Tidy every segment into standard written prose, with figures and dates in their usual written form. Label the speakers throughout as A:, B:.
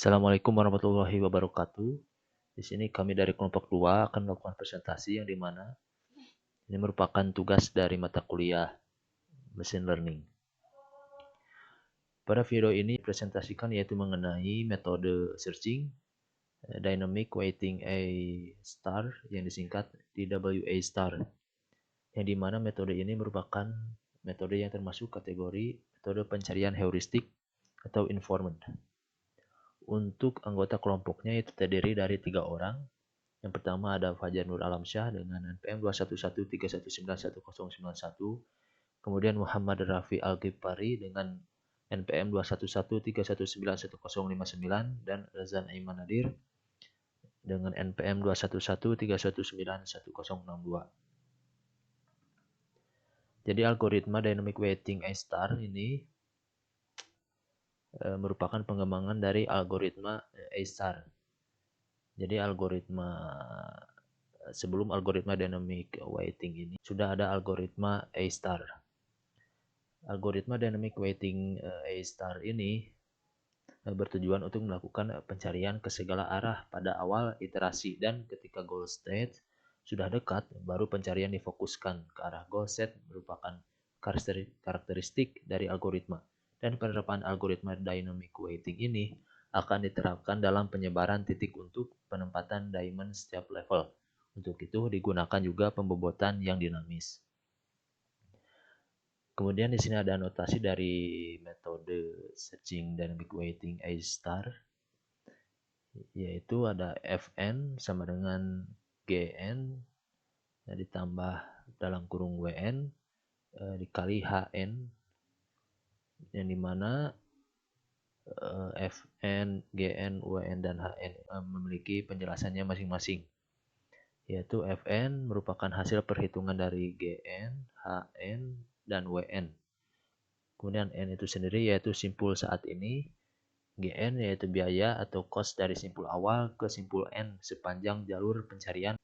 A: Assalamualaikum warahmatullahi wabarakatuh. Di sini kami dari kelompok 2 akan melakukan presentasi yang dimana ini merupakan tugas dari mata kuliah Machine Learning. Pada video ini presentasikan yaitu mengenai metode searching Dynamic Weighting A Star yang disingkat DWA Star. Yang dimana metode ini merupakan metode yang termasuk kategori metode pencarian heuristik atau informant. Untuk anggota kelompoknya itu terdiri dari 3 orang. Yang pertama ada Fajar Nur Alamsyah dengan NPM 211319191. Kemudian Muhammad Rafi Al-Ghifari dengan NPM 211319159 dan Razan Aiman Nadir dengan NPM 21131911062. Jadi algoritma Dynamic Weighting A Star ini merupakan pengembangan dari algoritma A Star. Jadi sebelum algoritma Dynamic Weighting ini sudah ada algoritma A Star. Algoritma Dynamic Weighting A Star ini bertujuan untuk melakukan pencarian ke segala arah pada awal iterasi dan ketika goal state sudah dekat baru pencarian difokuskan ke arah goal set merupakan karakteristik dari algoritma. Dan penerapan algoritma Dynamic Weighting ini akan diterapkan dalam penyebaran titik untuk penempatan diamond setiap level. Untuk itu digunakan juga pembobotan yang dinamis. Kemudian di sini ada anotasi dari metode searching Dynamic Weighting A Star, yaitu ada Fn sama dengan Gn ditambah dalam kurung Wn dikali Hn, yang dimana Fn, Gn, Wn, dan Hn memiliki penjelasannya masing-masing, yaitu Fn merupakan hasil perhitungan dari Gn, Hn, dan Wn. Kemudian N itu sendiri yaitu simpul saat ini, Gn yaitu biaya atau cost dari simpul awal ke simpul N sepanjang jalur pencarian.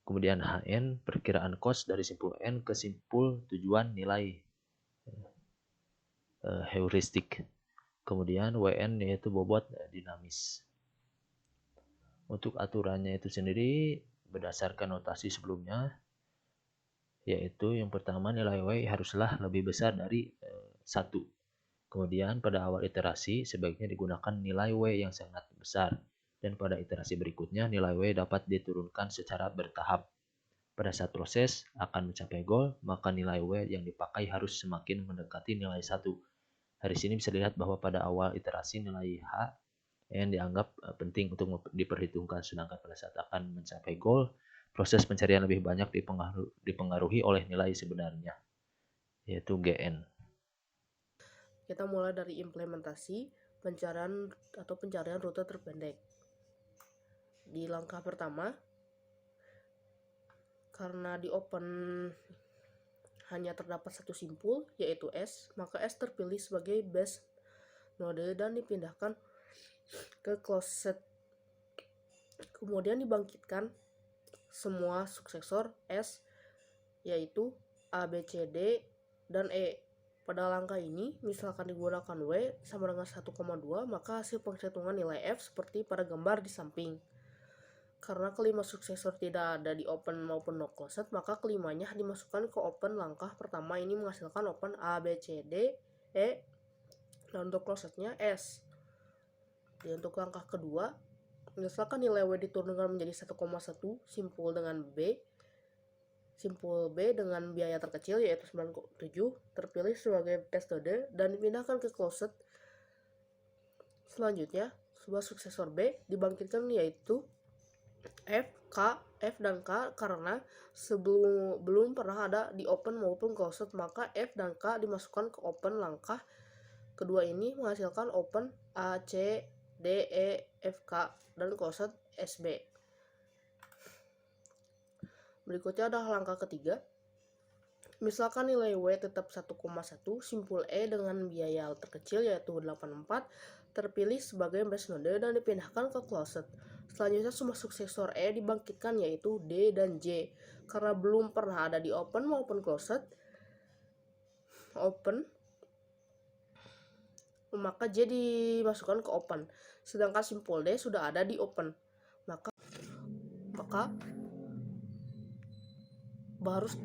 A: Kemudian Hn perkiraan cost dari simpul N ke simpul tujuan nilai heuristik. Kemudian Wn yaitu bobot dinamis. Untuk aturannya itu sendiri berdasarkan notasi sebelumnya, yaitu yang pertama nilai W haruslah lebih besar dari 1. Kemudian pada awal iterasi sebaiknya digunakan nilai W yang sangat besar. Dan pada iterasi berikutnya nilai W dapat diturunkan secara bertahap. Pada saat proses akan mencapai goal, maka nilai W yang dipakai harus semakin mendekati nilai 1. Dari sini bisa dilihat bahwa pada awal iterasi nilai H yang dianggap penting untuk diperhitungkan, sedangkan pada saat akan mencapai goal, proses pencarian lebih banyak dipengaruhi oleh nilai sebenarnya, yaitu Gn.
B: Kita mulai dari implementasi pencarian rute terpendek. Di langkah pertama, karena di open hanya terdapat satu simpul, yaitu S, maka S terpilih sebagai base node dan dipindahkan ke closed. Kemudian dibangkitkan semua suksesor S, yaitu A, B, C, D, dan E. Pada langkah ini, misalkan digunakan W sama dengan 1,2, maka hasil penghitungan nilai F seperti pada gambar di samping. Karena kelima suksesor tidak ada di open maupun no closed, maka kelimanya dimasukkan ke open. Langkah pertama ini menghasilkan open A, B, C, D, E, dan untuk closednya S. Jadi untuk langkah kedua, misalkan nilai W diturunkan menjadi 1,1 simpul dengan B, simpul B dengan biaya terkecil yaitu 97 terpilih sebagai test node dan dipindahkan ke closed. Selanjutnya, sebuah suksesor B dibangkitkan yaitu F dan K karena belum pernah ada di open maupun closed, maka F dan K dimasukkan ke open. Langkah kedua ini menghasilkan open A, C, D, E, F, K dan closed SB. Berikutnya adalah langkah ketiga. Misalkan nilai W tetap 1,1, simpul E dengan biaya terkecil yaitu 84 terpilih sebagai base node dan dipindahkan ke closed. Selanjutnya semua suksesor E dibangkitkan yaitu D dan J. Karena belum pernah ada di open maupun closed, maka J dimasukkan ke open, sedangkan simpul D sudah ada di open. Maka harus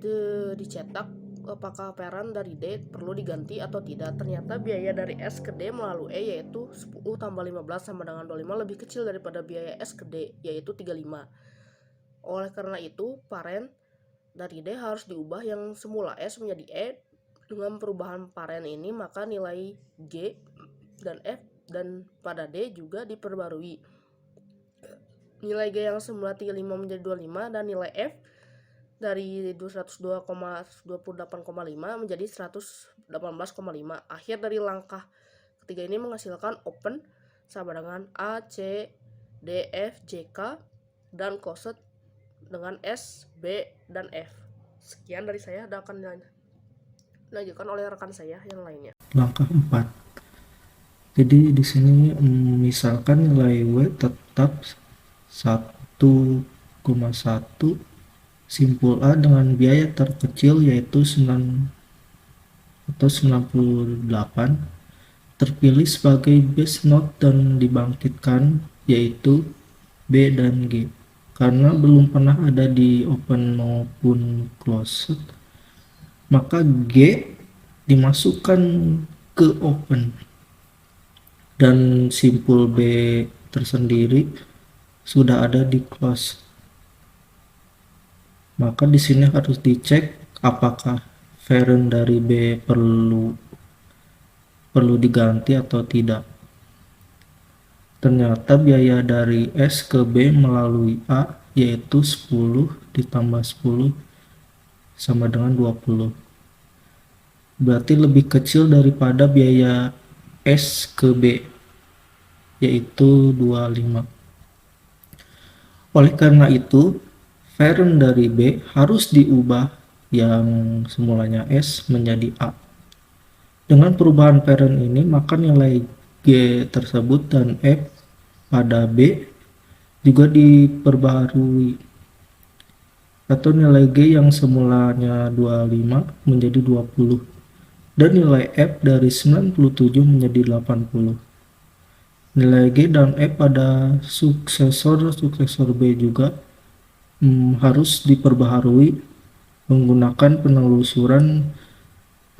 B: dicetak apakah parent dari D perlu diganti atau tidak. Ternyata biaya dari S ke D melalui E yaitu 10 tambah 15 sama dengan 25 lebih kecil daripada biaya S ke D yaitu 35. Oleh karena itu parent dari D harus diubah yang semula S menjadi E. Dengan perubahan parent ini maka nilai G dan F dan pada D juga diperbarui. Nilai G yang semula 35 menjadi 25 dan nilai F dari 202,28,5 menjadi 118,5. Akhir dari langkah ketiga ini menghasilkan open sama dengan A, C, D, F, J, K dan closed dengan S, B, dan F. Sekian dari saya, akan dilanjutkan oleh rekan saya yang lainnya.
C: Langkah 4. Jadi di sini misalkan nilai W tetap 1,1 simpul A dengan biaya terkecil yaitu 98 terpilih sebagai base node dan dibangkitkan yaitu B dan G. Karena belum pernah ada di open maupun closed, maka G dimasukkan ke open dan simpul B tersendiri sudah ada di close. Maka di sini harus dicek apakah parent dari B perlu diganti atau tidak. Ternyata biaya dari S ke B melalui A yaitu 10 ditambah 10 sama dengan 20. Berarti lebih kecil daripada biaya S ke B yaitu 25. Oleh karena itu, parent dari B harus diubah yang semulanya S menjadi A. Dengan perubahan parent ini, maka nilai G tersebut dan F pada B juga diperbaharui, atau nilai G yang semulanya 25 menjadi 20 dan nilai F dari 97 menjadi 80. Nilai G dan F pada suksesor B juga harus diperbaharui menggunakan penelusuran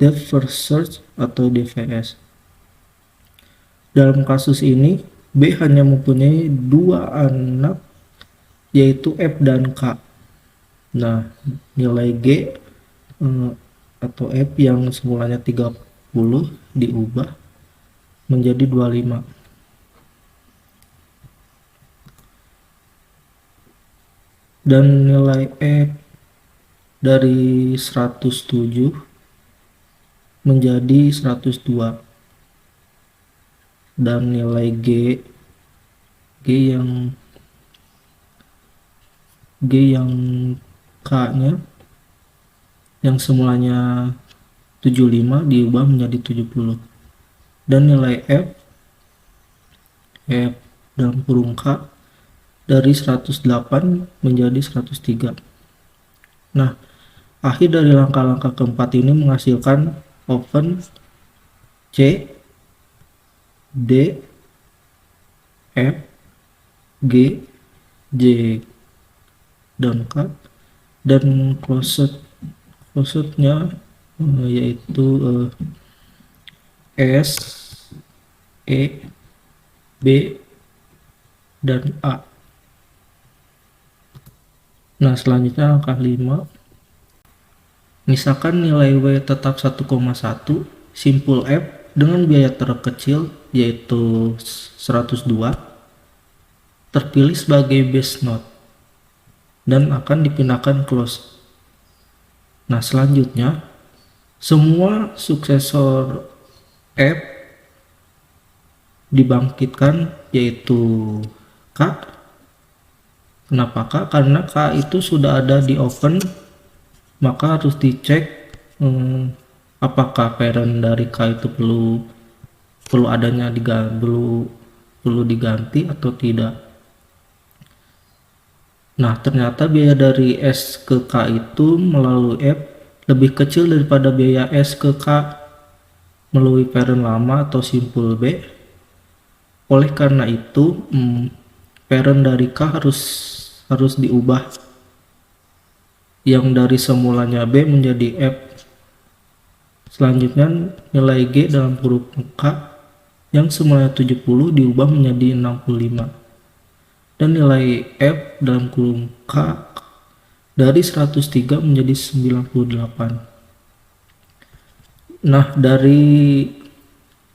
C: depth first search atau DFS. Dalam kasus ini, B hanya mempunyai 2 anak yaitu F dan K. Nah, nilai G atau F yang semulanya 30 diubah menjadi 25. Dan nilai F dari 107 menjadi 102 dan nilai G yang K-nya yang semulanya 75 diubah menjadi 70 dan nilai F dalam kurung K dari 108 menjadi 103. Nah, akhir dari langkah-langkah keempat ini menghasilkan open C, D, F, G, J, dan K, dan closed-nya yaitu S, E, B, dan A. Nah, selanjutnya langkah 5. Misalkan nilai W tetap 1,1, simpul F dengan biaya terkecil yaitu 102 terpilih sebagai base node dan akan dipindahkan close. Nah, selanjutnya semua suksesor F dibangkitkan yaitu K. Kenapa K? Karena K itu sudah ada di open, maka harus dicek apakah parent dari K itu perlu adanya perlu diganti atau tidak. Nah, ternyata biaya dari S ke K itu melalui F lebih kecil daripada biaya S ke K melalui parent lama atau simpul B. Oleh karena itu, parent dari K harus diubah yang dari semulanya B menjadi F. Selanjutnya nilai G dalam huruf K yang semulanya 70 diubah menjadi 65. Dan nilai F dalam kurung K dari 103 menjadi 98. Nah, dari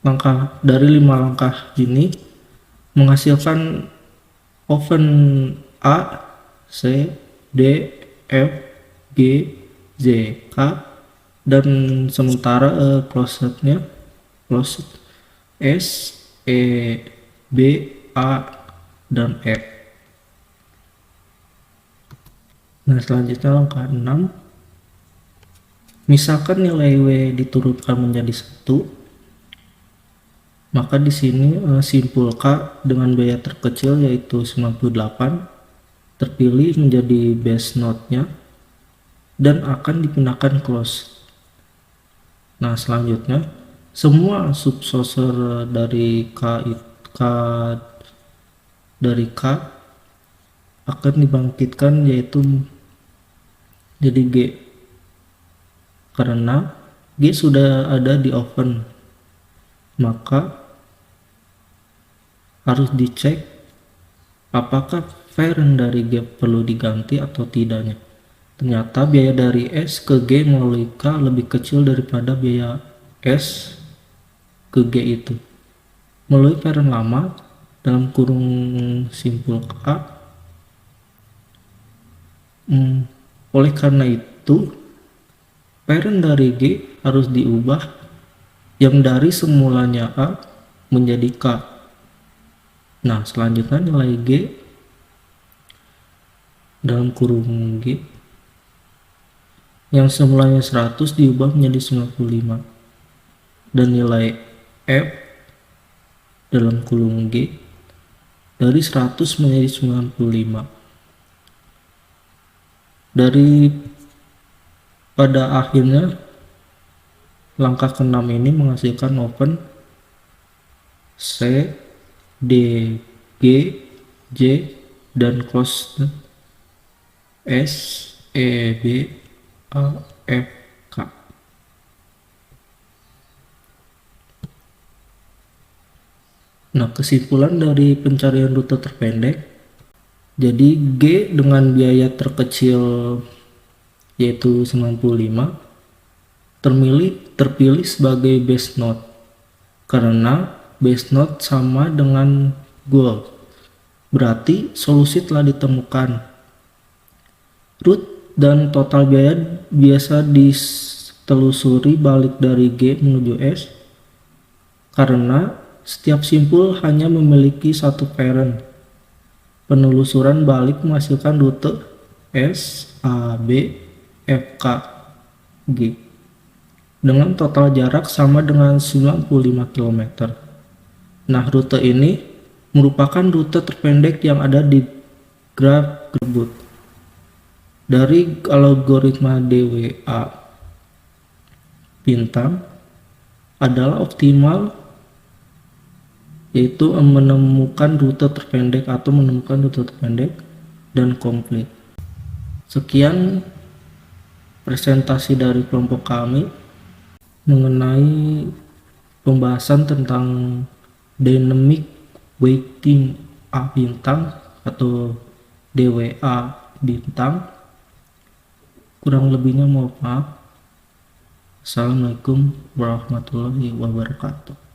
C: 5 langkah ini menghasilkan oven A, C, D, F, G, Z, K, dan sementara closetnya closet S, E, B, A, dan F. Nah, selanjutnya langkah 6. Misalkan nilai W diturunkan menjadi 1, maka di sini simpul K dengan biaya terkecil yaitu 98 terpilih menjadi base node-nya dan akan dipindahkan close. Nah, selanjutnya semua subsourcer dari K akan dibangkitkan yaitu jadi G, karena G sudah ada di oven, maka harus dicek apakah parent dari G perlu diganti atau tidaknya. Ternyata biaya dari S ke G melalui K lebih kecil daripada biaya S ke G itu. Melalui parent lama dalam kurung simpul K. Oleh karena itu, parent dari G harus diubah yang dari semulanya A menjadi K. Nah, selanjutnya nilai G dalam kurung G yang semulanya 100 diubah menjadi 95, dan nilai F dalam kurung G dari 100 menjadi 95. Dari pada akhirnya langkah ke-6 ini menghasilkan open C, D, G, J, dan close S, E, B, A, F, K. Nah, kesimpulan dari pencarian rute terpendek, jadi G dengan biaya terkecil yaitu 95 terpilih sebagai base node karena base node sama dengan goal. Berarti solusi telah ditemukan. Root dan total biaya biasa ditelusuri balik dari G menuju S karena setiap simpul hanya memiliki satu parent. Penelusuran balik menghasilkan rute S, A, B, F, K, G dengan total jarak sama dengan 95 km. Nah, rute ini merupakan rute terpendek yang ada di graf tersebut. Dari algoritma DWA bintang adalah optimal, yaitu menemukan rute terpendek atau menemukan rute terpendek dan komplit. Sekian presentasi dari kelompok kami mengenai pembahasan tentang dynamic weighting A bintang atau DWA bintang. Kurang lebihnya mohon maaf. Assalamualaikum warahmatullahi wabarakatuh.